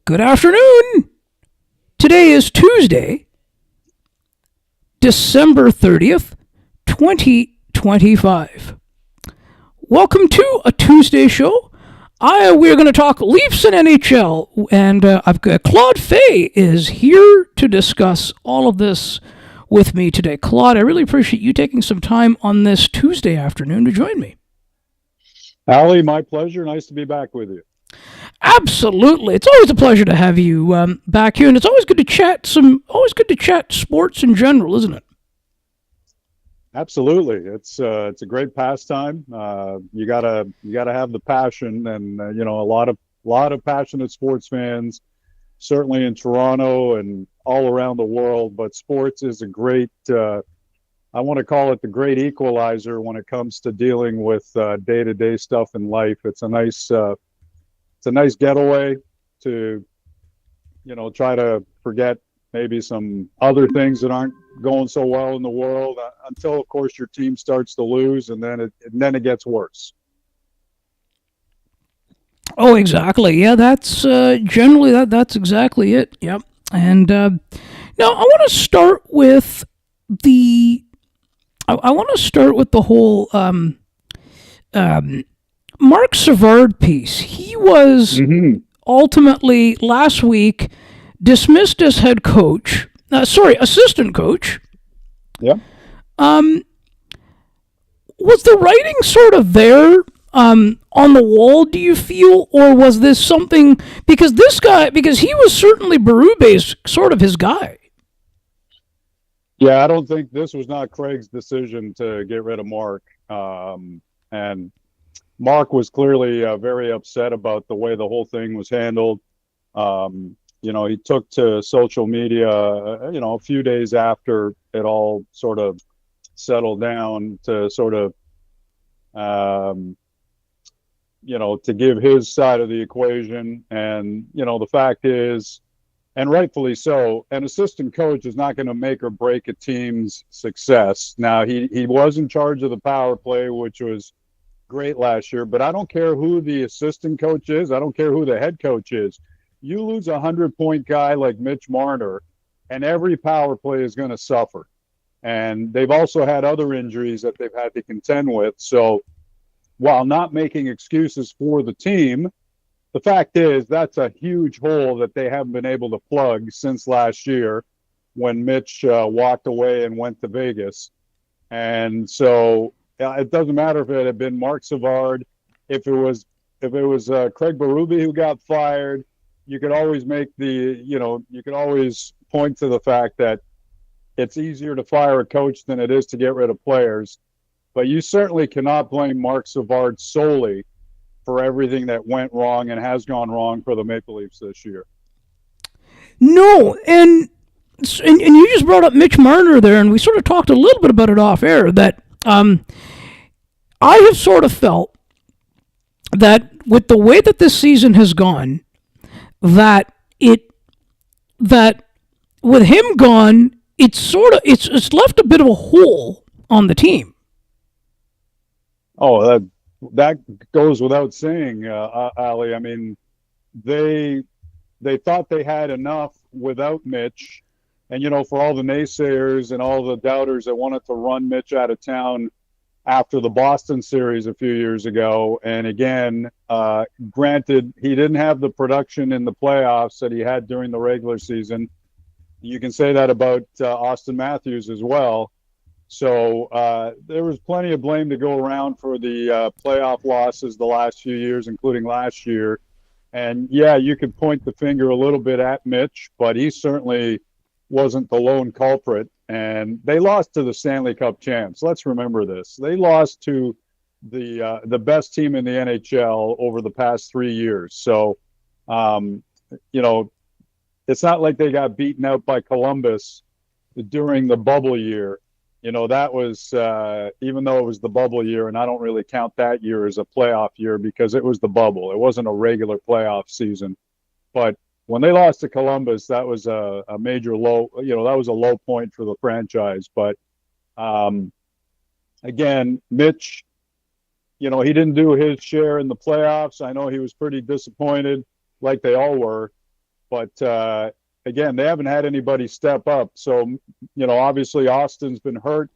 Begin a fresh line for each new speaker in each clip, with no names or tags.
Good afternoon. Today is Tuesday, December 30th, 2025. Welcome to a Tuesday show. We're going to talk Leafs and NHL, and I've got Claude Feig is here to discuss all of this with me today. Claude, I really appreciate you taking some time on this Tuesday afternoon to join me.
Ali, my pleasure. Nice to be back with you.
Absolutely, it's always a pleasure to have you back here, and it's always good to chat. Always good to chat sports in general, isn't it?
Absolutely, it's a great pastime. You gotta have the passion, and a lot of passionate sports fans, certainly in Toronto and all around the world. But sports is a great. I want to call it the great equalizer when it comes to dealing with day-to-day stuff in life. It's a nice getaway to, try to forget maybe some other things that aren't going so well in the world until, of course, your team starts to lose, and then it gets worse.
Oh, exactly. Yeah, that's generally that's exactly it. Yep. And now I want to start with the I want to start with the whole Marc Savard piece. He was
Mm-hmm.
ultimately last week dismissed as head coach. Assistant coach.
Yeah.
Um, was the writing sort of there on the wall? Do you feel, or was this something because he was certainly Berube's sort of his guy.
Yeah, I don't think this was not Craig's decision to get rid of Mark. And Mark was clearly very upset about the way the whole thing was handled. He took to social media, a few days after it all sort of settled down to sort of, to give his side of the equation. And, the fact is, and rightfully so, an assistant coach is not going to make or break a team's success. Now, he was in charge of the power play, which was great last year, but I don't care who the assistant coach is. I don't care who the head coach is. You lose 100-point guy like Mitch Marner, and every power play is going to suffer. And they've also had other injuries that they've had to contend with. So while not making excuses for the team, the fact is that's a huge hole that they haven't been able to plug since last year when Mitch walked away and went to Vegas. And so it doesn't matter if it had been Marc Savard, if it was Craig Berube who got fired. You could always you could always point to the fact that it's easier to fire a coach than it is to get rid of players. But you certainly cannot blame Marc Savard solely for everything that went wrong and has gone wrong for the Maple Leafs this year.
No, and you just brought up Mitch Marner there, and we sort of talked a little bit about it off air. That I have sort of felt that with the way that this season has gone, that with him gone, it's left a bit of a hole on the team.
Oh, that goes without saying, Ali. I mean, they thought they had enough without Mitch, and for all the naysayers and all the doubters that wanted to run Mitch out of town after the Boston series a few years ago. And again, granted, he didn't have the production in the playoffs that he had during the regular season. You can say that about Austin Matthews as well. So there was plenty of blame to go around for the playoff losses the last few years, including last year. And yeah, you could point the finger a little bit at Mitch, but he certainly wasn't the lone culprit. And they lost to the Stanley Cup champs. Let's remember this. They lost to the best team in the NHL over the past 3 years. So, it's not like they got beaten out by Columbus during the bubble year. That was, even though it was the bubble year, and I don't really count that year as a playoff year because it was the bubble. It wasn't a regular playoff season. But when they lost to Columbus, that was a major low, that was a low point for the franchise. But again, Mitch, he didn't do his share in the playoffs. I know he was pretty disappointed, like they all were. But again, they haven't had anybody step up. So, obviously Austin's been hurt.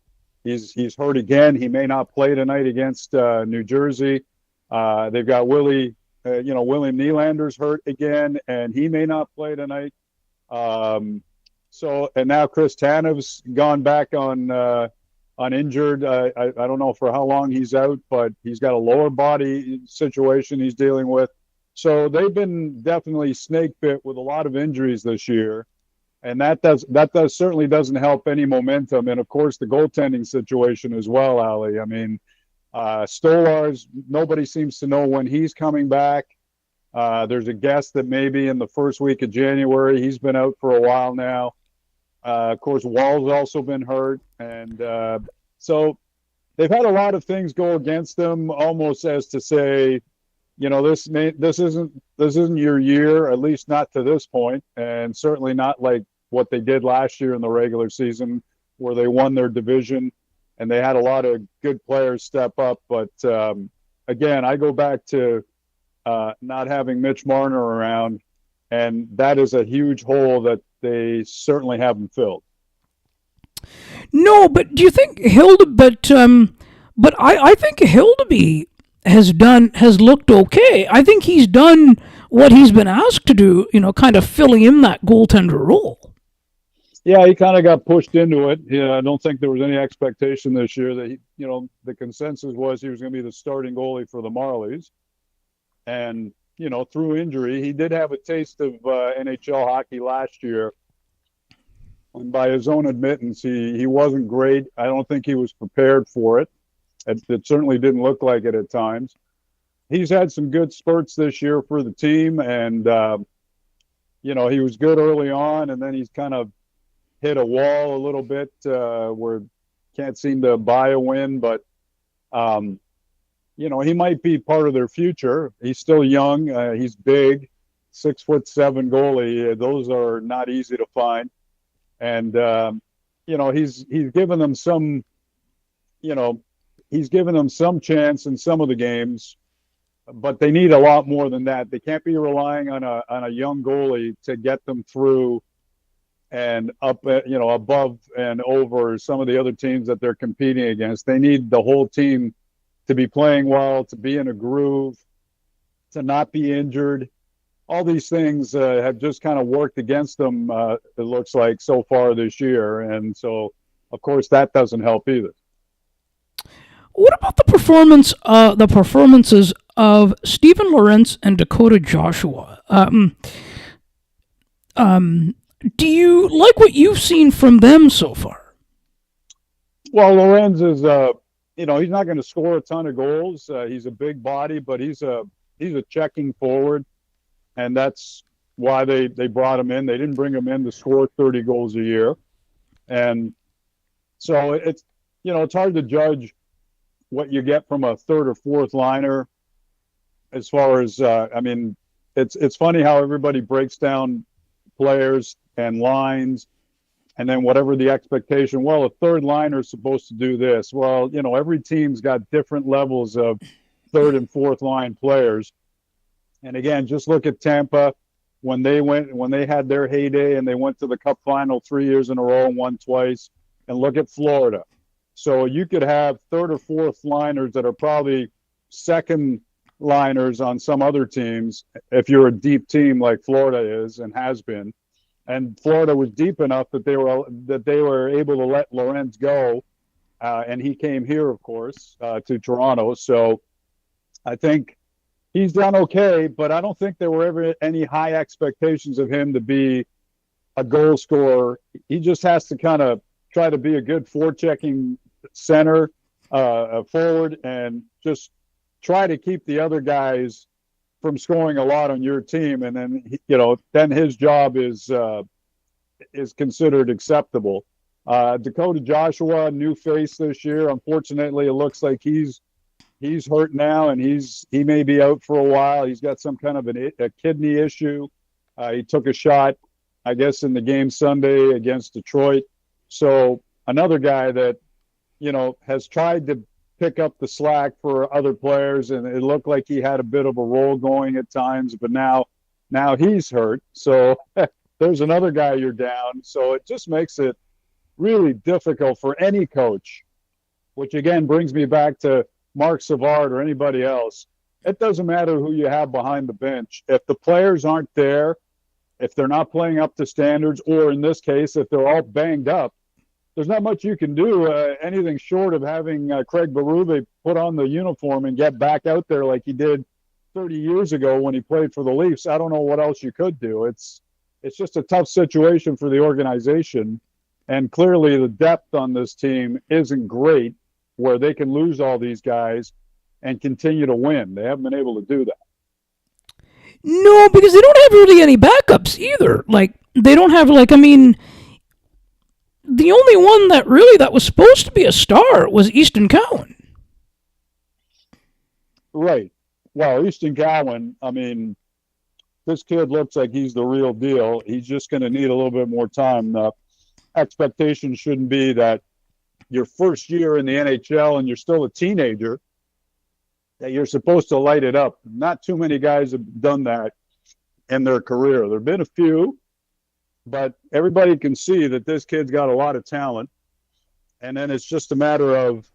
He's hurt again. He may not play tonight against New Jersey. They've got William Nylander's hurt again, and he may not play tonight. And now Chris Tanev's gone back on injured. I don't know for how long he's out, but he's got a lower body situation he's dealing with. So they've been definitely snake bit with a lot of injuries this year, and that certainly doesn't help any momentum. And of course, the goaltending situation as well, Ali. I mean, Stolarz, nobody seems to know when he's coming back. There's a guess that maybe in the first week of January. He's been out for a while now. Of course, Wall's also been hurt, and so they've had a lot of things go against them, almost as to say, this isn't your year, at least not to this point, and certainly not like what they did last year in the regular season, where they won their division and they had a lot of good players step up. But again, I go back to not having Mitch Marner around, and that is a huge hole that they certainly haven't filled.
No, but do you think But I think Hildeby has looked okay. I think he's done what he's been asked to do. Kind of filling in that goaltender role.
Yeah, he kind of got pushed into it. I don't think there was any expectation this year that the consensus was he was going to be the starting goalie for the Marlies, and through injury, he did have a taste of NHL hockey last year. And by his own admittance, he wasn't great. I don't think he was prepared for it. It certainly didn't look like it at times. He's had some good spurts this year for the team, and he was good early on, and then he's kind of hit a wall a little bit where can't seem to buy a win. But he might be part of their future. He's still young. He's big, 6'7" goalie. Those are not easy to find. And he's given them some, he's given them some chance in some of the games, but they need a lot more than that. They can't be relying on a young goalie to get them through and up, above and over some of the other teams that they're competing against. They need the whole team to be playing well, to be in a groove, to not be injured. All these things have just kind of worked against them, it looks like, so far this year. And so, of course, that doesn't help either.
What about the performances of Steven Lorentz and Dakota Joshua? Do you like what you've seen from them so far?
Well, Lorentz is, he's not going to score a ton of goals. He's a big body, but he's a checking forward. And that's why they brought him in. They didn't bring him in to score 30 goals a year. And so it's hard to judge what you get from a third or fourth liner as far as, it's funny how everybody breaks down players and lines and then whatever the expectation. Well, a third liner is supposed to do this. Well, every team's got different levels of third and fourth line players. And again, just look at Tampa when they had their heyday and they went to the Cup final 3 years in a row and won twice. And look at Florida. So you could have third or fourth liners that are probably second liners on some other teams if you're a deep team like Florida is and has been. And Florida was deep enough that they were able to let Lorentz go, and he came here, of course, to Toronto. So I think he's done okay, but I don't think there were ever any high expectations of him to be a goal scorer. He just has to kind of try to be a good forechecking center, forward, and just try to keep the other guys from scoring a lot on your team. And then, then his job is considered acceptable. Dakota Joshua, new face this year. Unfortunately, it looks like he's hurt now, and he may be out for a while. He's got some kind of a kidney issue. He took a shot, I guess, in the game Sunday against Detroit. So another guy that, has tried to pick up the slack for other players, and it looked like he had a bit of a role going at times, but now Now he's hurt. So there's another guy you're down. So it just makes it really difficult for any coach, which again brings me back to Marc Savard or anybody else. It doesn't matter who you have behind the bench. If the players aren't there, if they're not playing up to standards, or in this case, if they're all banged up, there's not much you can do, anything short of having Craig Berube put on the uniform and get back out there like he did 30 years ago when he played for the Leafs. I don't know what else you could do. It's just a tough situation for the organization, and clearly the depth on this team isn't great where they can lose all these guys and continue to win. They haven't been able to do that.
No, because they don't have really any backups either. Like, they don't have, like, I mean, the only one that was supposed to be a star was Easton Cowan.
Right. Well, Easton Cowan, I mean, this kid looks like he's the real deal. He's just going to need a little bit more time. The expectation shouldn't be that your first year in the NHL and you're still a teenager, that you're supposed to light it up. Not too many guys have done that in their career. There have been a few, but everybody can see that this kid's got a lot of talent. And then it's just a matter of,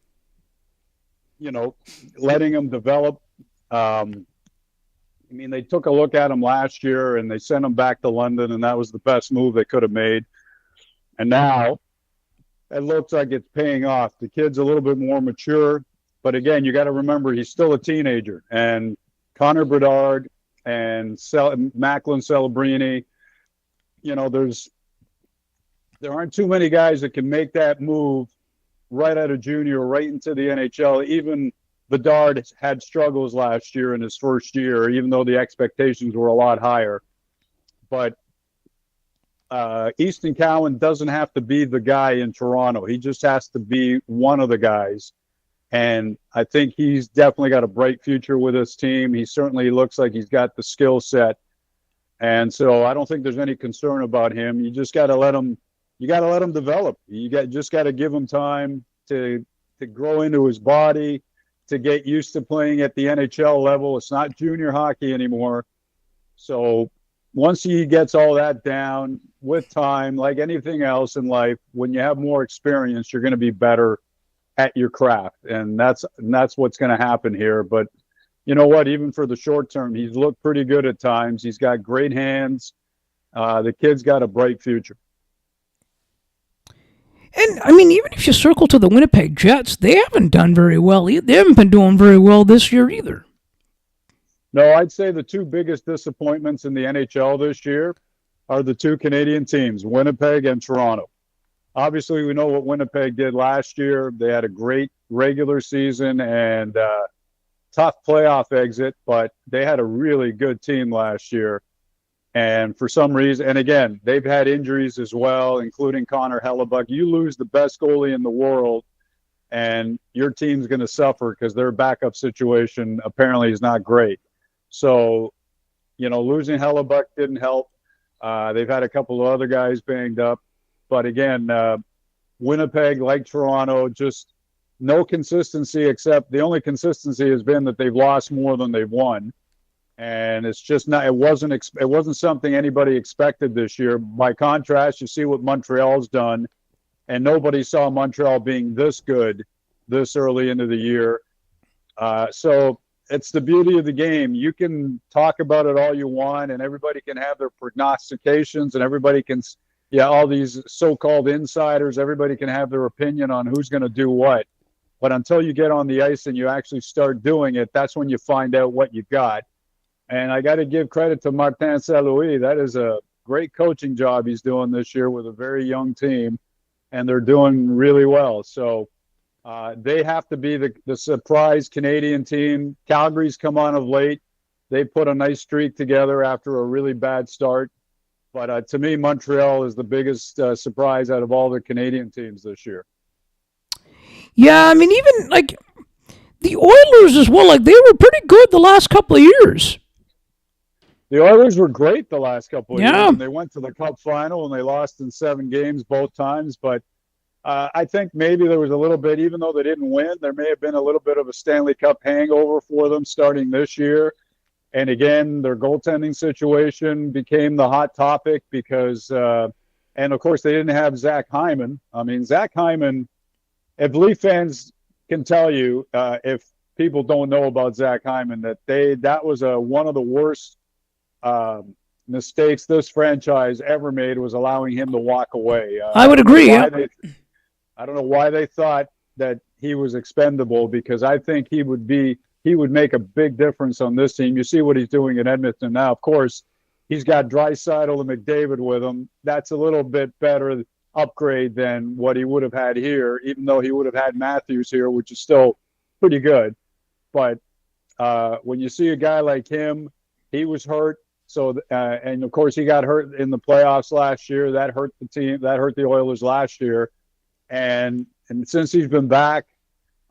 letting him develop. I mean, they took a look at him last year and they sent him back to London, and that was the best move they could have made. And now it looks like it's paying off. The kid's a little bit more mature. But again, you got to remember he's still a teenager. And Connor Bedard and Macklin Celebrini, there aren't too many guys that can make that move right out of junior, right into the NHL. Even Bedard had struggles last year in his first year, even though the expectations were a lot higher. But Easton Cowan doesn't have to be the guy in Toronto. He just has to be one of the guys. And I think he's definitely got a bright future with this team. He certainly looks like he's got the skill set. And so I don't think there's any concern about him. You just got to let him develop. Just got to give him time to grow into his body, to get used to playing at the NHL level. It's not junior hockey anymore. So once he gets all that down with time, like anything else in life, when you have more experience, you're going to be better at your craft, and that's what's going to happen here. But you know what? Even for the short term, he's looked pretty good at times. He's got great hands. The kid's got a bright future.
And I mean, even if you circle to the Winnipeg Jets, they haven't done very well. They haven't been doing very well this year either.
No, I'd say the two biggest disappointments in the NHL this year are the two Canadian teams, Winnipeg and Toronto. Obviously, we know what Winnipeg did last year. They had a great regular season and tough playoff exit, but they had a really good team last year. And for some reason, and again, they've had injuries as well, including Connor Hellebuck. You lose the best goalie in the world, and your team's going to suffer because their backup situation apparently is not great. So, losing Hellebuck didn't help. They've had a couple of other guys banged up. But again, Winnipeg, like Toronto, just no consistency, except the only consistency has been that they've lost more than they've won. And it's just not, it wasn't something anybody expected this year. By contrast, you see what Montreal's done, and nobody saw Montreal being this good this early into the year. So it's the beauty of the game. You can talk about it all you want, and everybody can have their prognostications, and everybody can, all these so-called insiders, everybody can have their opinion on who's going to do what. But until you get on the ice and you actually start doing it, that's when you find out what you got. And I got to give credit to Martin Saint-Louis. That is a great coaching job he's doing this year with a very young team, and they're doing really well. So they have to be the surprise Canadian team. Calgary's come on of late. They put a nice streak together after a really bad start. But to me, Montreal is the biggest surprise out of all the Canadian teams this year.
Yeah, I mean, even like the Oilers as well, like they were pretty good the last couple of years.
The Oilers were great the last couple of years.
Yeah.
And they went to the Cup final and they lost in 7 games both times. But I think maybe there was a little bit, even though they didn't win, there may have been a little bit of a Stanley Cup hangover for them starting this year. And again, their goaltending situation became the hot topic because, and of course, they didn't have Zach Hyman. I mean, Zach Hyman, if Leaf fans can tell you, if people don't know about Zach Hyman, that was one of the worst mistakes this franchise ever made, was allowing him to walk away.
I would agree. Yeah.
I don't know why they thought that he was expendable, because I think he would make a big difference on this team. You see what he's doing in Edmonton now. Of course, he's got Draisaitl and McDavid with him. That's a little bit better upgrade than what he would have had here, even though he would have had Matthews here, which is still pretty good. But when you see a guy like him, he was hurt. So, and of course, he got hurt in the playoffs last year. That hurt the team. That hurt the Oilers last year. And since he's been back,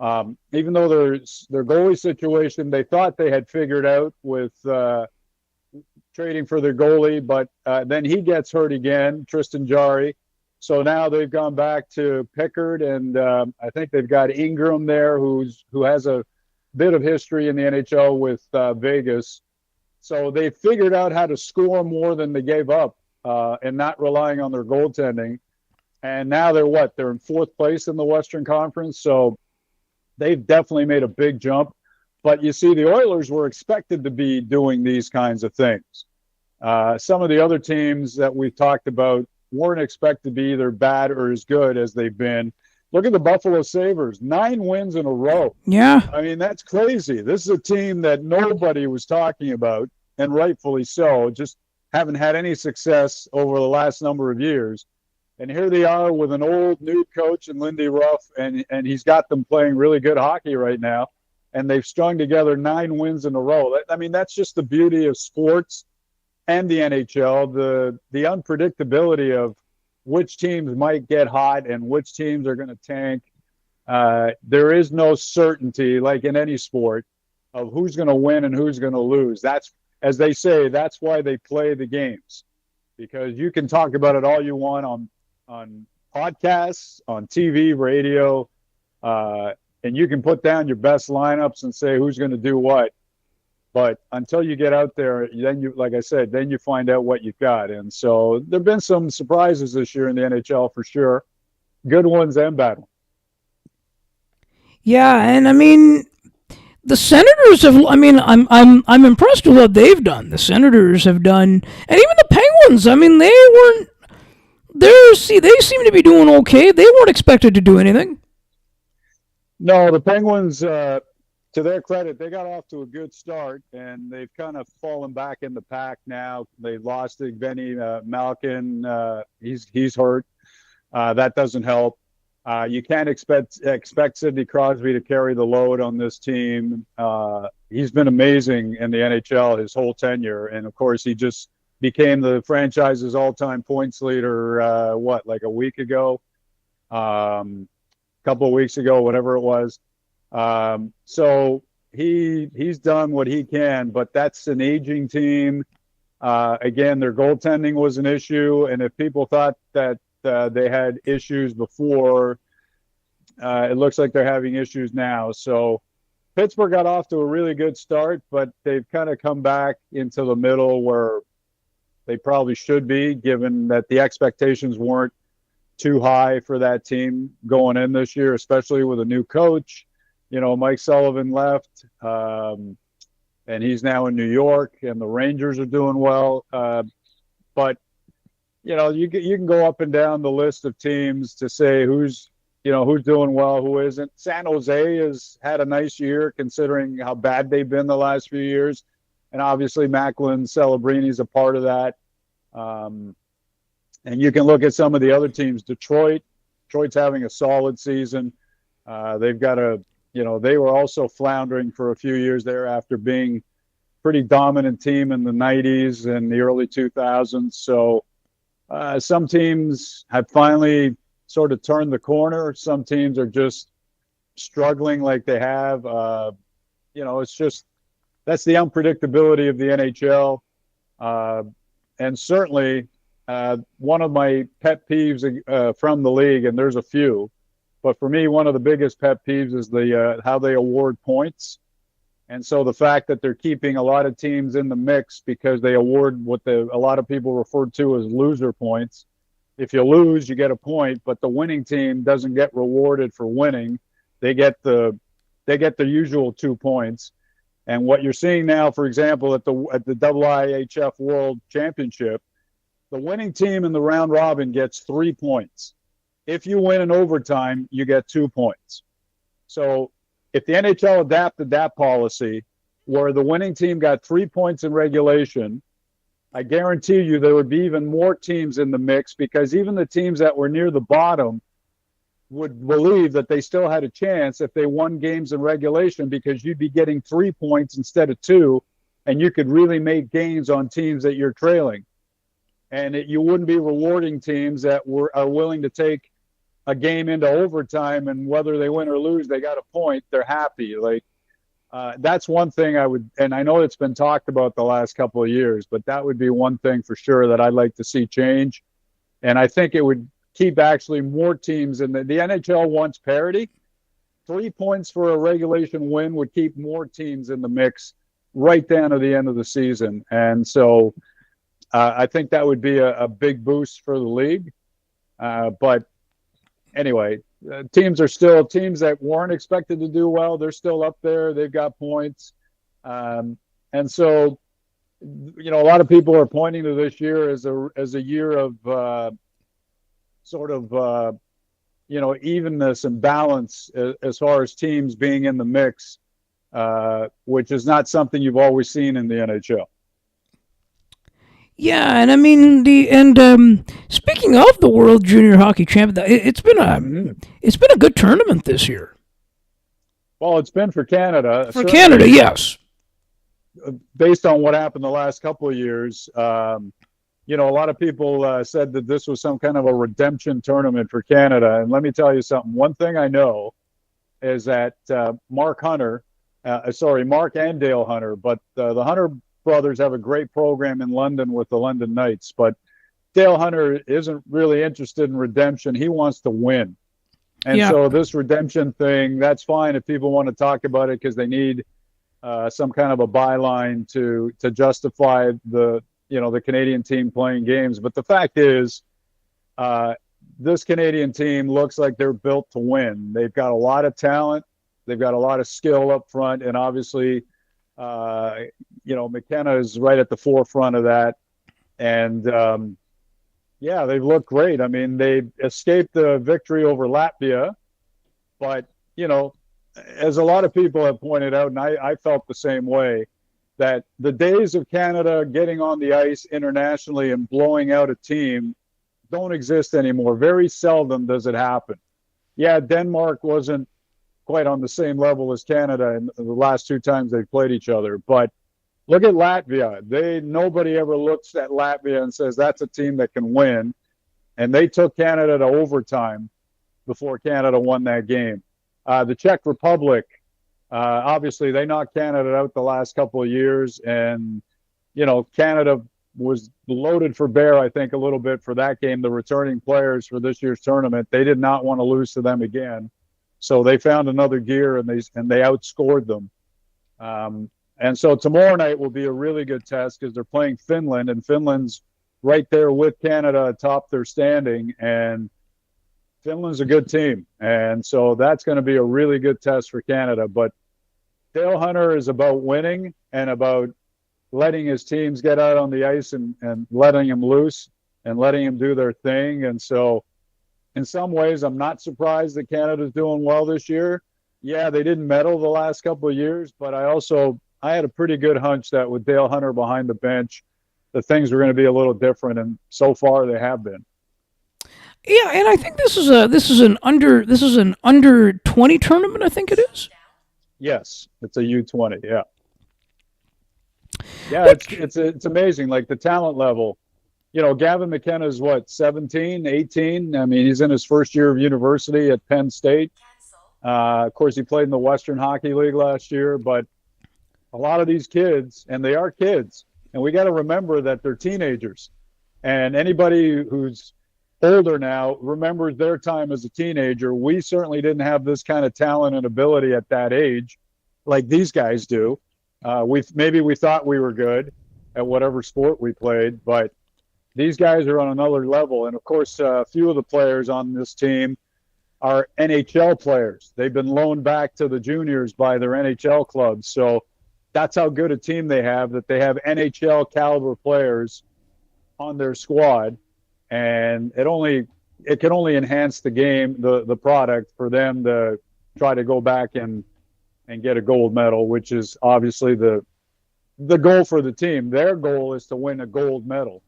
even though their goalie situation, they thought they had figured out with trading for their goalie, but then he gets hurt again, Tristan Jarry. So now they've gone back to Pickard, and I think they've got Ingram there, who has a bit of history in the NHL with Vegas. So they figured out how to score more than they gave up, and not relying on their goaltending. And now they're in fourth place in the Western Conference. So they've definitely made a big jump. But you see, the Oilers were expected to be doing these kinds of things. Some of the other teams that we've talked about weren't expected to be either bad or as good as they've been. Look at the Buffalo Sabres, 9 wins in a row.
Yeah.
I mean, that's crazy. This is a team that nobody was talking about, and rightfully so, just haven't had any success over the last number of years. And here they are with an old new coach in Lindy Ruff, and he's got them playing really good hockey right now. And they've strung together 9 wins in a row. I mean, that's just the beauty of sports and the NHL, the unpredictability of which teams might get hot and which teams are going to tank. There is no certainty, like in any sport, of who's going to win and who's going to lose. That's, as they say, that's why they play the games. Because you can talk about it all you want on podcasts, on TV, radio, and you can put down your best lineups and say who's going to do what. But until you get out there, then like I said, then you find out what you've got. And so there have been some surprises this year in the NHL for sure, good ones and bad ones.
Yeah, and I mean, the Senators have. I mean, I'm impressed with what they've done. The Senators have done, and even the Penguins. I mean, they weren't. They seem to be doing okay. They weren't expected to do anything.
No, the Penguins. To their credit, they got off to a good start, and they've kind of fallen back in the pack now. They lost to Benny Malkin. He's hurt. That doesn't help. You can't expect Sidney Crosby to carry the load on this team. He's been amazing in the NHL his whole tenure, and of course, he just became the franchise's all-time points leader. Like a week ago, couple of weeks ago, whatever it was. So he's done what he can, but that's an aging team. Again, their goaltending was an issue, and if people thought that they had issues before, it looks like they're having issues now. So Pittsburgh got off to a really good start, but they've kind of come back into the middle where they probably should be, given that the expectations weren't too high for that team going in this year, especially with a new coach. You know, Mike Sullivan left, and he's now in New York, and the Rangers are doing well. But, you know, you can go up and down the list of teams to say who's doing well, who isn't. San Jose has had a nice year considering how bad they've been the last few years. And obviously Macklin Celebrini is a part of that. And you can look at some of the other teams. Detroit's having a solid season. They've got they were also floundering for a few years there after being pretty dominant team in the 90s and the early 2000s. So some teams have finally sort of turned the corner. Some teams are just struggling like they have. It's just, that's the unpredictability of the NHL. And certainly one of my pet peeves from the league, and there's a few, but for me, one of the biggest pet peeves is how they award points. And so the fact that they're keeping a lot of teams in the mix because they award what a lot of people refer to as loser points. If you lose, you get a point, but the winning team doesn't get rewarded for winning. They get the usual 2 points. And what you're seeing now, for example, at the IIHF World Championship, the winning team in the round robin gets 3 points. If you win in overtime, you get 2 points. So if the NHL adapted that policy where the winning team got 3 points in regulation, I guarantee you there would be even more teams in the mix, because even the teams that were near the bottom would believe that they still had a chance if they won games in regulation, because you'd be getting 3 points instead of 2, and you could really make gains on teams that you're trailing. And you wouldn't be rewarding teams that are willing to take a game into overtime, and whether they win or lose, they got a point, they're happy. Like, that's one thing I would, and I know it's been talked about the last couple of years, but that would be one thing for sure that I'd like to see change. And I think it would keep actually more teams in the NHL wants parity. 3 points for a regulation win would keep more teams in the mix right down to the end of the season. And so I think that would be a big boost for the league. But anyway, teams are still teams that weren't expected to do well. They're still up there. They've got points. And so, a lot of people are pointing to this year as a year of evenness and balance as far as teams being in the mix, which is not something you've always seen in the NHL.
Yeah, and I mean speaking of the World Junior Hockey Champion, it's been a good tournament this year.
Well, it's been for Canada.
For Canada, yes.
Based on what happened the last couple of years, a lot of people said that this was some kind of a redemption tournament for Canada. And let me tell you something. One thing I know is that Mark and Dale Hunter, but the Hunter brothers have a great program in London with the London Knights. But Dale Hunter isn't really interested in redemption. He wants to win. And so this redemption thing, that's fine if people want to talk about it because they need some kind of a byline to justify the Canadian team playing games. But the fact is, this Canadian team looks like they're built to win. They've got a lot of talent. They've got a lot of skill up front. And obviously, McKenna is right at the forefront of that. And, they've looked great. I mean, they escaped the victory over Latvia. But, as a lot of people have pointed out, and I felt the same way, that the days of Canada getting on the ice internationally and blowing out a team don't exist anymore. Very seldom does it happen. Yeah, Denmark wasn't quite on the same level as Canada in the last 2 times they played each other. But look at Latvia. Nobody ever looks at Latvia and says that's a team that can win. And they took Canada to overtime before Canada won that game. The Czech Republic, obviously, they knocked Canada out the last couple of years, and Canada was loaded for bear, I think, a little bit for that game. The returning players for this year's tournament, they did not want to lose to them again, so they found another gear and they outscored them. And so tomorrow night will be a really good test because they're playing Finland, and Finland's right there with Canada atop their standing, and Finland's a good team, and so that's going to be a really good test for Canada. But Dale Hunter is about winning and about letting his teams get out on the ice and letting them loose and letting them do their thing. And so in some ways, I'm not surprised that Canada's doing well this year. Yeah, they didn't medal the last couple of years, but I had a pretty good hunch that with Dale Hunter behind the bench, that things were going to be a little different, and so far they have been.
Yeah, and I think this is an under 20 tournament. I think it is.
Yes, it's a U20. Yeah, it's amazing. Like the talent level. Gavin McKenna is 17, 18. I mean, he's in his first year of university at Penn State. Of course, he played in the Western Hockey League last year. But a lot of these kids, and they are kids, and we got to remember that they're teenagers. And anybody who's older now remembers their time as a teenager. We certainly didn't have this kind of talent and ability at that age. like these guys do. We thought we were good at whatever sport we played, but these guys are on another level. And of course, a few of the players on this team are NHL players. They've been loaned back to the juniors by their NHL clubs. So that's how good a team they have, that they have NHL caliber players on their squad. And it can only enhance the game, the product, for them to try to go back and get a gold medal, which is obviously the goal for the team. Their goal is to win a gold medal.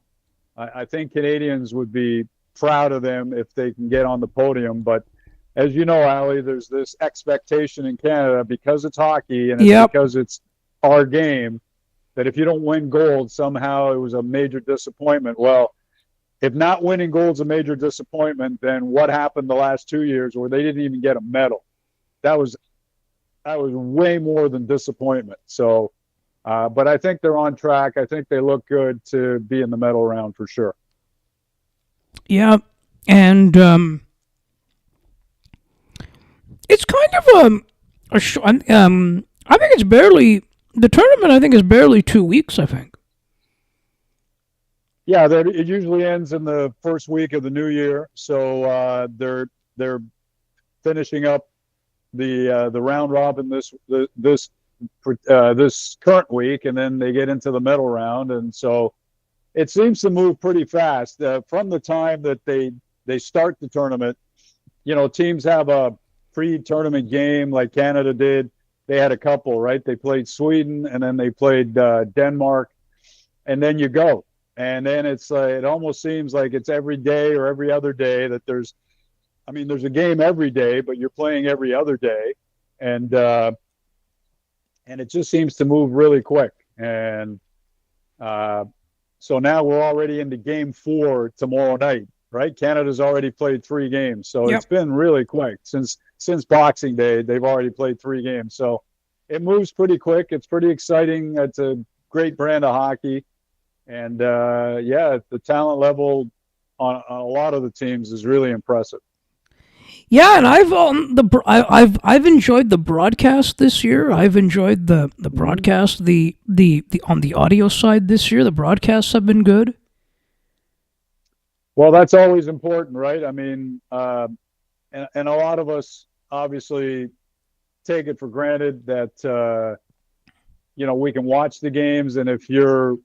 I think Canadians would be proud of them if they can get on the podium. But as you know, Allie, there's this expectation in Canada, because it's hockey and it's because it's our game, that if you don't win gold, somehow it was a major disappointment. Well, if not winning gold's a major disappointment, then what happened the last 2 years where they didn't even get a medal? That was way more than disappointment. So, but I think they're on track. I think they look good to be in the medal round for sure.
Yeah, and it's kind of I think it's barely, the tournament I think is barely 2 weeks, I think.
Yeah, it usually ends in the first week of the new year. So they're finishing up the round robin this current week, and then they get into the medal round. And so it seems to move pretty fast from the time that they start the tournament. You know, teams have a pre-tournament game like Canada did. They had a couple, right? They played Sweden, and then they played Denmark, and then you go. And then it almost seems like it's every day or every other day that there's a game every day, but you're playing every other day. And it just seems to move really quick. And so now we're already into game 4 tomorrow night, right? Canada's already played 3 games. So It's been really quick. Since Boxing Day, they've already played 3 games. So it moves pretty quick. It's pretty exciting. It's a great brand of hockey. And the talent level on a lot of the teams is really impressive.
Yeah, and I've enjoyed the broadcast this year. I've enjoyed the broadcast, the on the audio side this year. The broadcasts have been good.
Well, that's always important, right? I mean, and a lot of us obviously take it for granted that we can watch the games, and if you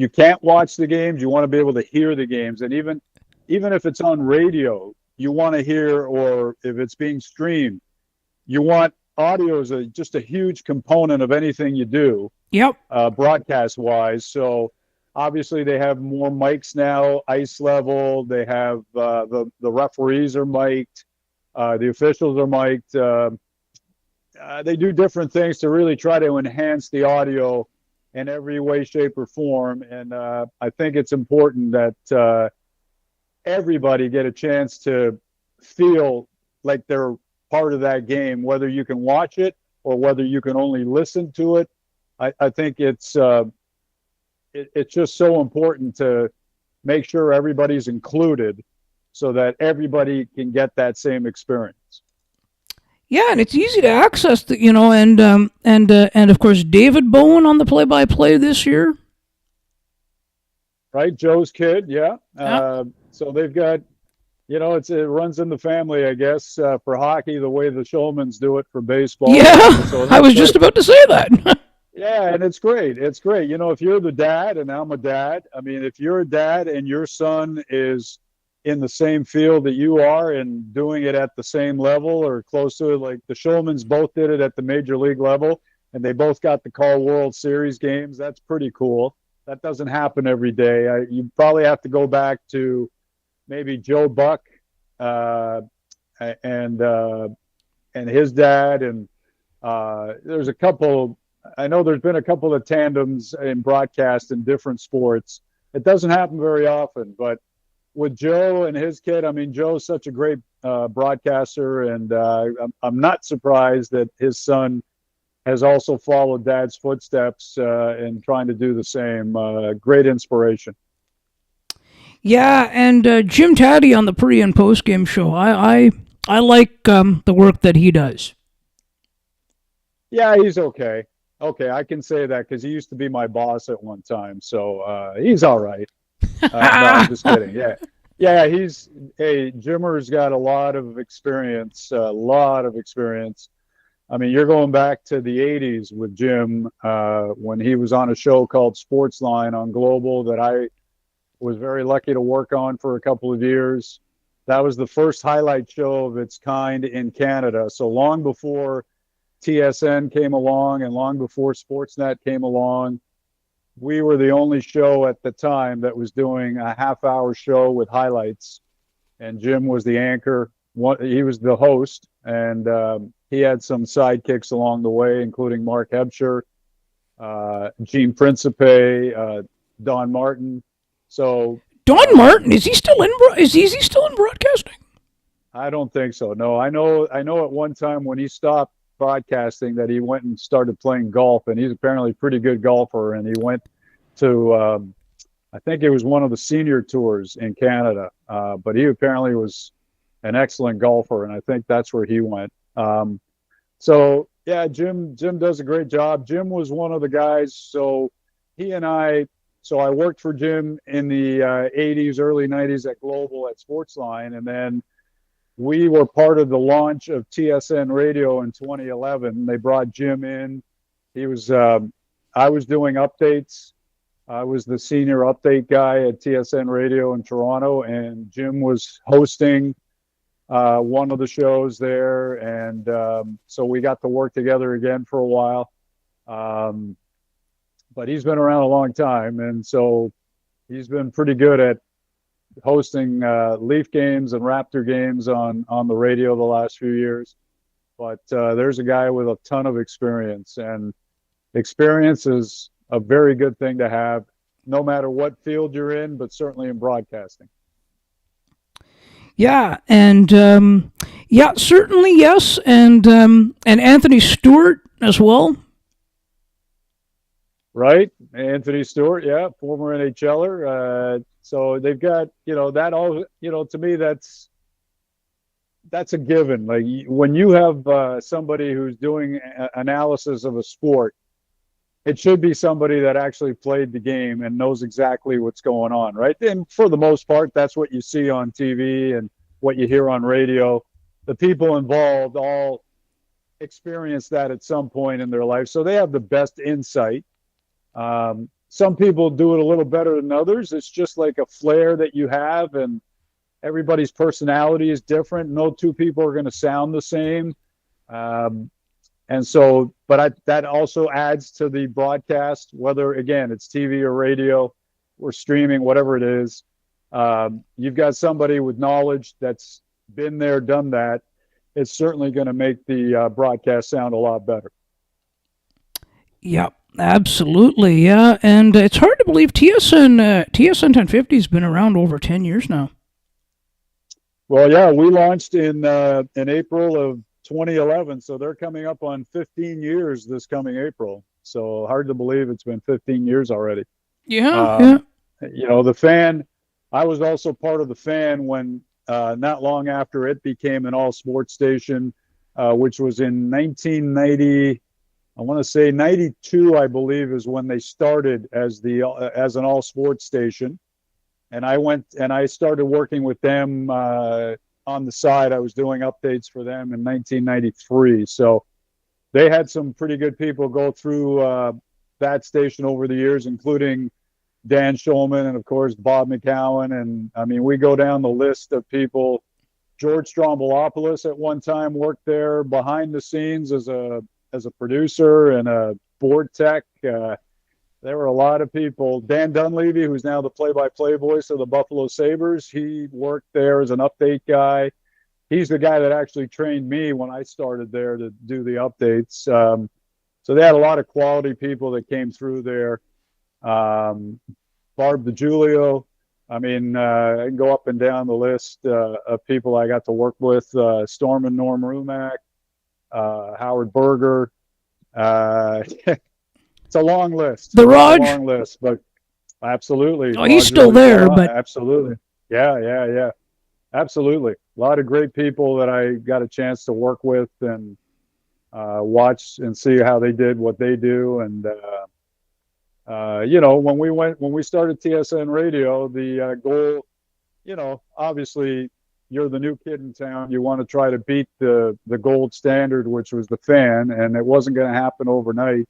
can't watch the games, you want to be able to hear the games. And even if it's on radio, you want to hear, or if it's being streamed, you want audio is just a huge component of anything you do.
Yep.
Broadcast wise. So obviously they have more mics now, ice level. They have the referees are mic'd, the officials are mic'd. They do different things to really try to enhance the audio in every way, shape, or form. And I think it's important that everybody get a chance to feel like they're part of that game, whether you can watch it or whether you can only listen to it. I think it's just so important to make sure everybody's included so that everybody can get that same experience.
Yeah, and it's easy to access, and of course David Bowen on the play-by-play this year.
Right, Joe's kid, yeah. So they've got, it runs in the family, I guess, for hockey the way the Shulmans do it for baseball.
Yeah,
so
I was just about to say that.
Yeah, and it's great. It's great. If you're the dad, and I'm a dad, if you're a dad and your son is in the same field that you are and doing it at the same level or close to it, like the Shulmans both did it at the major league level, and they both got to call World Series games. That's pretty cool. That doesn't happen every day. You probably have to go back to maybe Joe Buck and his dad, and there's a couple. I know there's been a couple of tandems in broadcast in different sports. It doesn't happen very often, but with Joe and his kid, Joe's such a great broadcaster, and I'm not surprised that his son has also followed Dad's footsteps in trying to do the same. Great inspiration.
Yeah, and Jim Taddy on the pre and post game show. I like the work that he does.
Yeah, he's okay. Okay, I can say that because he used to be my boss at one time. So he's all right. No, I'm just kidding. Yeah. Yeah, hey, Jimmer's got a lot of experience, a lot of experience. I mean, you're going back to the 80s with Jim when he was on a show called Sportsline on Global that I was very lucky to work on for a couple of years. That was the first highlight show of its kind in Canada. So long before TSN came along and long before Sportsnet came along, we were the only show at the time that was doing a half-hour show with highlights, and Jim was the anchor. He was the host, and he had some sidekicks along the way, including Mark Hebscher, Gene Principe, Don Martin. So
Don Martin, is he still in? Is he still in broadcasting?
I don't think so. No, I know. I know. At one time when he stopped broadcasting, that he went and started playing golf, and he's apparently a pretty good golfer. And he went to, I think it was one of the senior tours in Canada, but he apparently was an excellent golfer, and I think that's where he went. So yeah, Jim does a great job. Jim was one of the guys. So he and I. So I worked for Jim in the 80s, early 90s at Global at Sportsline, and then we were part of the launch of TSN Radio in 2011. They brought Jim in. He was, I was doing updates. I was the senior update guy at TSN Radio in Toronto, and Jim was hosting one of the shows there. And so we got to work together again for a while. But he's been around a long time, and so he's been pretty good at hosting Leaf games and Raptor games on the radio the last few years. But there's a guy with a ton of experience, and experience is a very good thing to have, no matter what field you're in, but certainly in broadcasting.
Yeah, and yeah, certainly yes, and Anthony Stewart as well.
Right, Anthony Stewart, yeah, former NHLer. So they've got, that all, to me, that's a given. Like when you have somebody who's doing analysis of a sport, it should be somebody that actually played the game and knows exactly what's going on, right? And for the most part, that's what you see on TV and what you hear on radio. The people involved all experience that at some point in their life, so they have the best insight. Some people do it a little better than others. It's just like a flair that you have, and everybody's personality is different. No two people are going to sound the same. And so, but that also adds to the broadcast, whether, again, it's TV or radio or streaming, whatever it is. You've got somebody with knowledge that's been there, done that. It's certainly going to make the broadcast sound a lot better.
Yep. Absolutely, yeah, and it's hard to believe TSN 1050 has been around over 10 years now.
Well, yeah, we launched in April of 2011, so they're coming up on 15 years this coming April. So hard to believe it's been 15 years already.
Yeah, yeah.
The Fan. I was also part of the Fan when not long after it became an all sports station, which was in 1990. I want to say 92, I believe, is when they started as an all sports station. And I started working with them on the side. I was doing updates for them in 1993. So they had some pretty good people go through that station over the years, including Dan Schulman and, of course, Bob McCowan. And, I mean, we go down the list of people. George Strombolopoulos at one time worked there behind the scenes as a producer and a board tech. There were a lot of people. Dan Dunleavy, who's now the play-by-play voice of the Buffalo Sabres, he worked there as an update guy. He's the guy that actually trained me when I started there to do the updates. So they had a lot of quality people that came through there. Barb DiGiulio. I mean, I can go up and down the list of people I got to work with. Storm and Norm Rumack. Howard Berger. It's a long list.
The Raj.
It's a long list, but absolutely.
Oh, he's still there, but
absolutely. Yeah. Absolutely. A lot of great people that I got a chance to work with, and watch and see how they did what they do. And when we started TSN Radio, the goal, obviously you're the new kid in town. You want to try to beat the gold standard, which was the fan, and it wasn't going to happen overnight.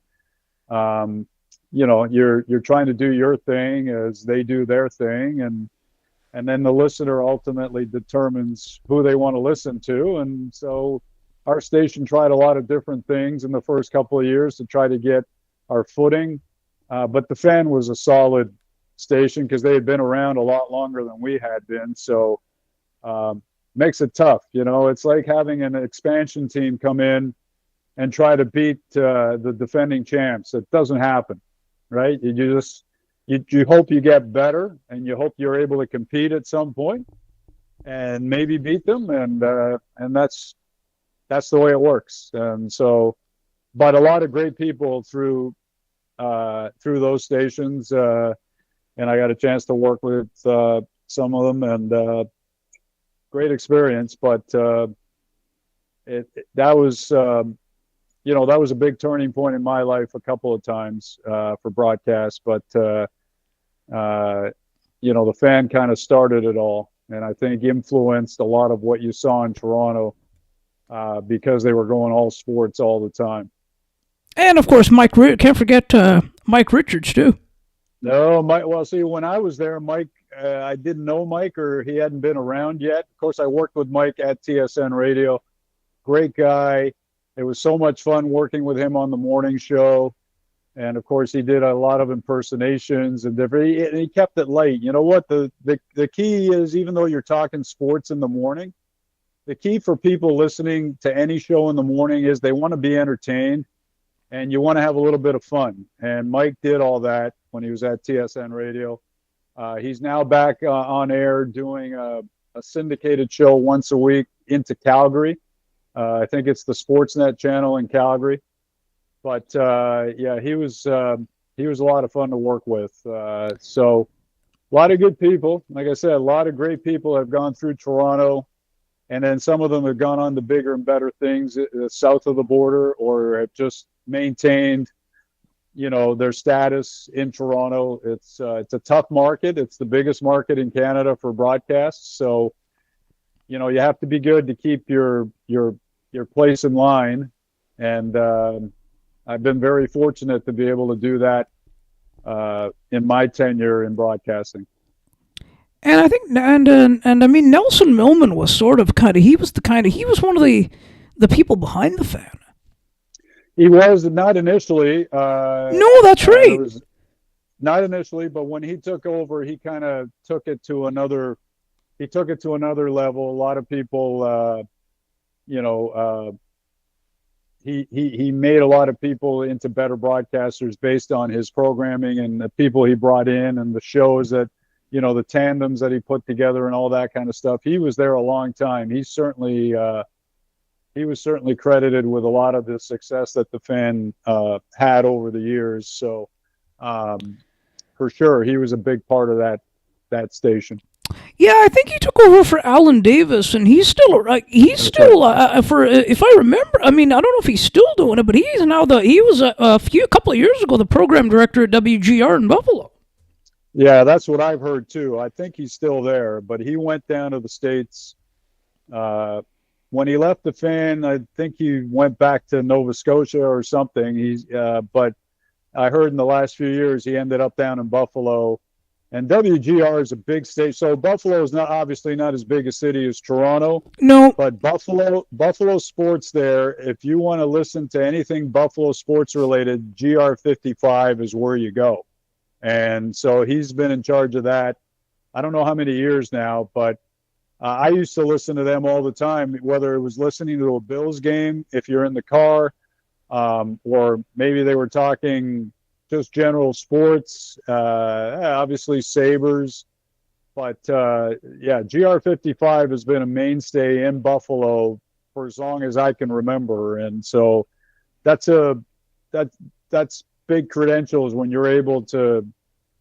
You're trying to do your thing as they do their thing, and then the listener ultimately determines who they want to listen to. And so our station tried a lot of different things in the first couple of years to try to get our footing. But the fan was a solid station because they had been around a lot longer than we had been. So makes it tough. It's like having an expansion team come in and try to beat the defending champs. It doesn't happen, right? You hope you get better, and you hope you're able to compete at some point and maybe beat them. And that's the way it works. And so, but a lot of great people through those stations, and I got a chance to work with some of them, and great experience. But that was a big turning point in my life a couple of times for broadcast. But the fan kind of started it all, and I think influenced a lot of what you saw in Toronto because they were going all sports all the time.
And of course, can't forget Mike Richards too.
No, Mike. Well, see, when I was there, Mike, I didn't know Mike, or he hadn't been around yet. Of course, I worked with Mike at TSN Radio. Great guy. It was so much fun working with him on the morning show. And of course, he did a lot of impersonations and he kept it light. You know what? The key is, even though you're talking sports in the morning, the key for people listening to any show in the morning is they want to be entertained and you want to have a little bit of fun. And Mike did all that when he was at TSN Radio. He's now back on air doing a syndicated show once a week into Calgary. I think it's the Sportsnet channel in Calgary. But he was a lot of fun to work with. So a lot of good people. Like I said, a lot of great people have gone through Toronto, and then some of them have gone on to bigger and better things south of the border, or have just maintained, their status in Toronto. It's a tough market. It's the biggest market in Canada for broadcasts. So, you have to be good to keep your place in line. And I've been very fortunate to be able to do that in my tenure in broadcasting.
And I think, and I mean, Nelson Millman was he was one of the people behind the fan.
He was not initially.
No, that's right.
Not initially, but when he took over, he kind of took it to another level. A lot of people, he made a lot of people into better broadcasters based on his programming and the people he brought in and the shows that, the tandems that he put together and all that kind of stuff. He was there a long time. He was certainly credited with a lot of the success that the fan had over the years. So for sure, he was a big part of that station.
Yeah, I think he took over for Alan Davis, and he's still if I remember. I mean, I don't know if he's still doing it, but he was a couple of years ago the program director at WGR in Buffalo.
Yeah, that's what I've heard too. I think he's still there, but he went down to the States. When he left the fan, I think he went back to Nova Scotia or something. But I heard in the last few years he ended up down in Buffalo. And WGR is a big state. So Buffalo is obviously not as big a city as Toronto.
No.
But Buffalo sports there, if you want to listen to anything Buffalo sports related, GR55 is where you go. And so he's been in charge of that. I don't know how many years now, but I used to listen to them all the time, whether it was listening to a Bills game, if you're in the car, or maybe they were talking just general sports, obviously Sabres. But, GR55 has been a mainstay in Buffalo for as long as I can remember. And so that's big credentials when you're able to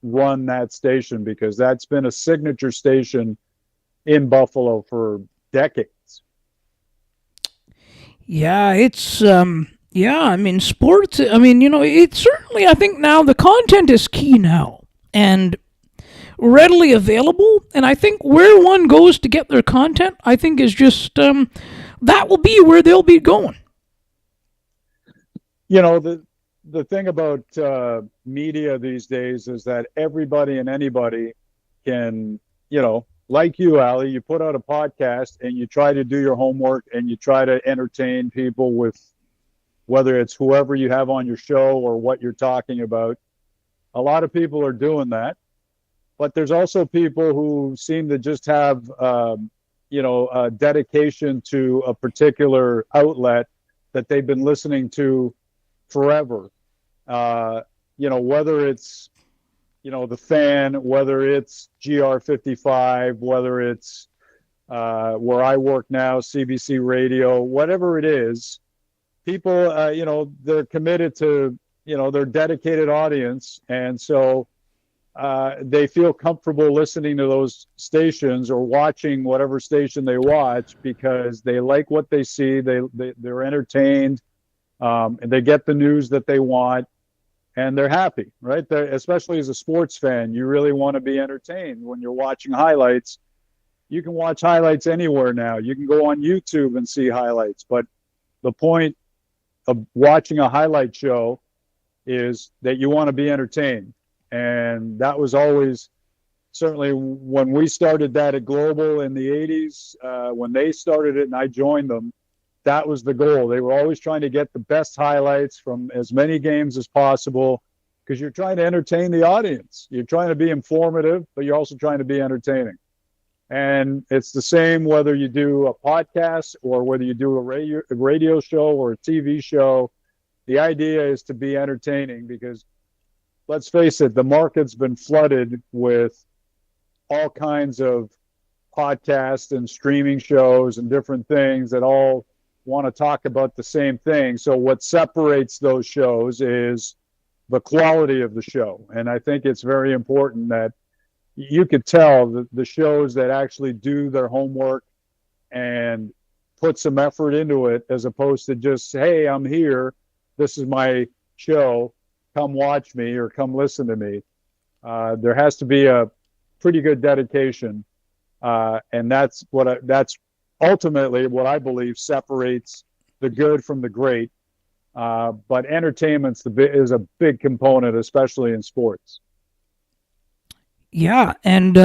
run that station, because that's been a signature station in Buffalo for decades.
Yeah, it's yeah, I mean sports, I mean, it's certainly, I think now the content is key now and readily available, and I think where one goes to get their content, I think is just that will be where they'll be going.
The thing about media these days is that everybody and anybody can, like you, Ali, you put out a podcast and you try to do your homework and you try to entertain people with whether it's whoever you have on your show or what you're talking about. A lot of people are doing that, but there's also people who seem to just have, a dedication to a particular outlet that they've been listening to forever. Whether it's, the fan, whether it's GR55, whether it's where I work now, CBC Radio, whatever it is, people, they're committed to, their dedicated audience. And so they feel comfortable listening to those stations or watching whatever station they watch because they like what they see. They're entertained. And they get the news that they want, and they're happy, right? Especially as a sports fan, you really want to be entertained when you're watching highlights. You can watch highlights anywhere now. You can go on YouTube and see highlights, but the point of watching a highlight show is that you want to be entertained. And that was always certainly when we started that at Global in the 80s, when they started it and I joined them, that was the goal. They were always trying to get the best highlights from as many games as possible because you're trying to entertain the audience. You're trying to be informative, but you're also trying to be entertaining. And it's the same whether you do a podcast or whether you do a radio show or a TV show. The idea is to be entertaining because, let's face it, the market's been flooded with all kinds of podcasts and streaming shows and different things that all want to talk about the same thing. So what separates those shows is the quality of the show. And I think it's very important that you could tell that the shows that actually do their homework and put some effort into it, as opposed to just, hey, I'm here, this is my show, come watch me or come listen to me. There has to be a pretty good dedication. And that's ultimately what I believe separates the good from the great. But entertainment is a big component, especially in sports.
Yeah, and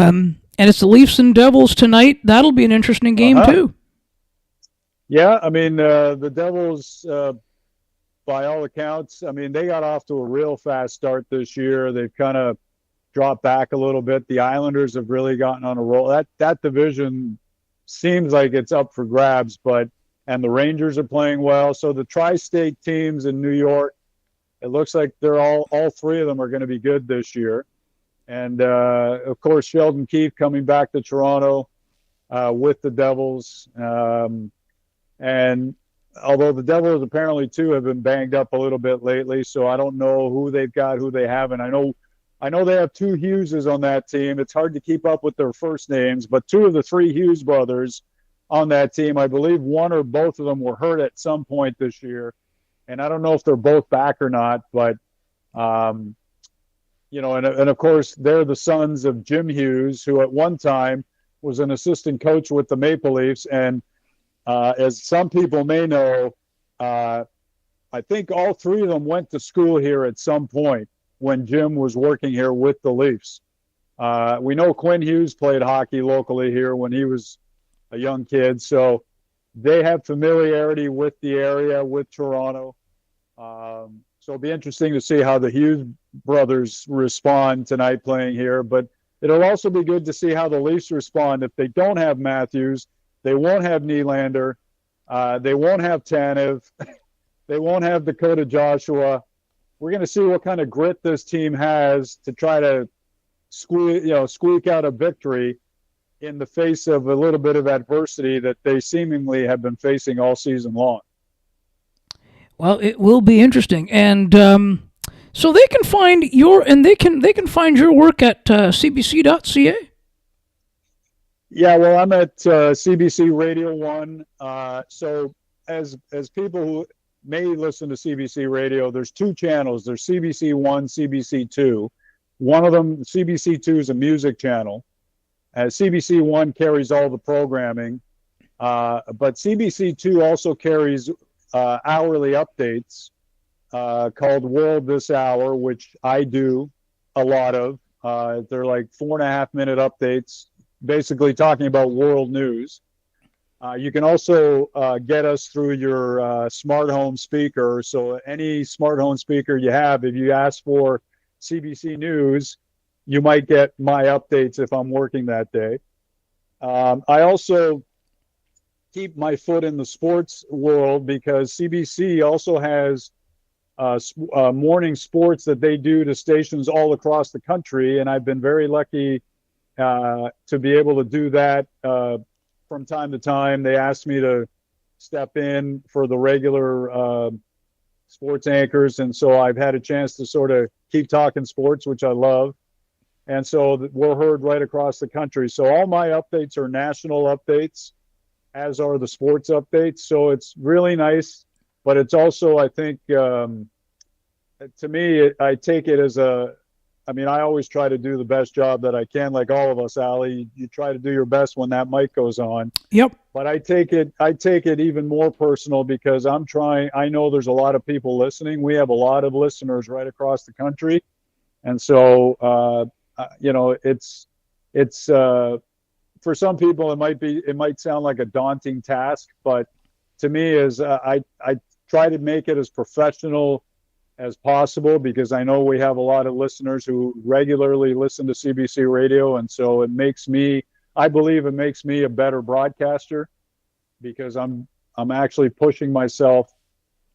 it's the Leafs and Devils tonight. That'll be an interesting game too.
Yeah, I mean the Devils, by all accounts, I mean they got off to a real fast start this year. They've kind of dropped back a little bit. The Islanders have really gotten on a roll. That division seems like it's up for grabs, and the Rangers are playing well. So the tri-state teams in New York, it looks like they're all three of them are going to be good this year. And of course, Sheldon Keefe coming back to Toronto with the Devils. And although the Devils apparently too have been banged up a little bit lately, so I don't know who they've got, who they haven't. I know they have two Hugheses on that team. It's hard to keep up with their first names, but two of the three Hughes brothers on that team, I believe one or both of them were hurt at some point this year. And I don't know if they're both back or not, but, and of course, they're the sons of Jim Hughes, who at one time was an assistant coach with the Maple Leafs. And as some people may know, I think all three of them went to school here at some point when Jim was working here with the Leafs. We know Quinn Hughes played hockey locally here when he was a young kid, so they have familiarity with the area, with Toronto. So it'll be interesting to see how the Hughes brothers respond tonight playing here, but it'll also be good to see how the Leafs respond. If they don't have Matthews, they won't have Nylander, they won't have Tanev, they won't have Dakota Joshua. We're going to see what kind of grit this team has to try to squeak out a victory in the face of a little bit of adversity that they seemingly have been facing all season long.
Well, it will be interesting, and so they can find they can find your work at cbc.ca.
Yeah, well, I'm at CBC Radio 1. So as people who may listen to CBC radio, there's two channels. There's CBC One, CBC Two. One of them, CBC Two, is a music channel. CBC One carries all the programming, but CBC Two also carries hourly updates called World This Hour, which I do a lot of. They're like 4.5-minute updates, basically talking about world news. You can also get us through your smart home speaker. So any smart home speaker you have, if you ask for CBC News, you might get my updates if I'm working that day. I also keep my foot in the sports world because CBC also has morning sports that they do to stations all across the country, and I've been very lucky to be able to do that from time to time. They asked me to step in for the regular sports anchors, and so I've had a chance to sort of keep talking sports, which I love. And so we're heard right across the country. So all my updates are national updates, as are the sports updates. So it's really nice, but it's also, I think, to me, I take it as I always try to do the best job that I can, like all of us, Ali. You try to do your best when that mic goes on.
Yep.
But I take it even more personal because I know there's a lot of people listening. We have a lot of listeners right across the country. And so, it's for some people, it might sound like a daunting task, but to me I try to make it as professional as possible because I know we have a lot of listeners who regularly listen to CBC radio. And so I believe it makes me a better broadcaster because I'm actually pushing myself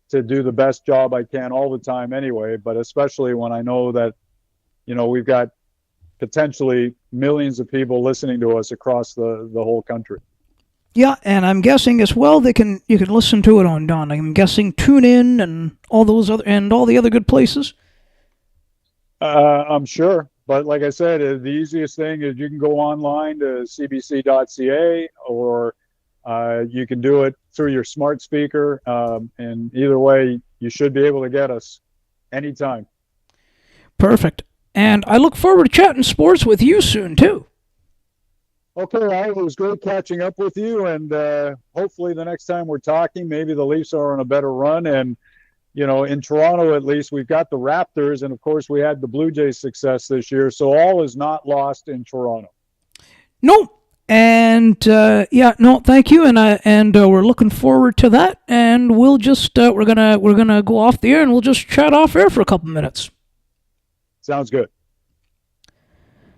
to do the best job I can all the time anyway, but especially when I know that, we've got potentially millions of people listening to us across the whole country.
Yeah, and I'm guessing as well you can listen to it on I'm guessing TuneIn and all the other good places.
I'm sure, but like I said, the easiest thing is you can go online to cbc.ca or you can do it through your smart speaker, and either way, you should be able to get us anytime.
Perfect. And I look forward to chatting sports with you soon, too.
Okay, it was great catching up with you, and hopefully the next time we're talking, maybe the Leafs are on a better run. And, in Toronto, at least, we've got the Raptors, and, of course, we had the Blue Jays success this year, so all is not lost in Toronto.
No, and, thank you, and we're looking forward to that, and we'll just, we're gonna go off the air, and we'll just chat off air for a couple minutes.
Sounds good.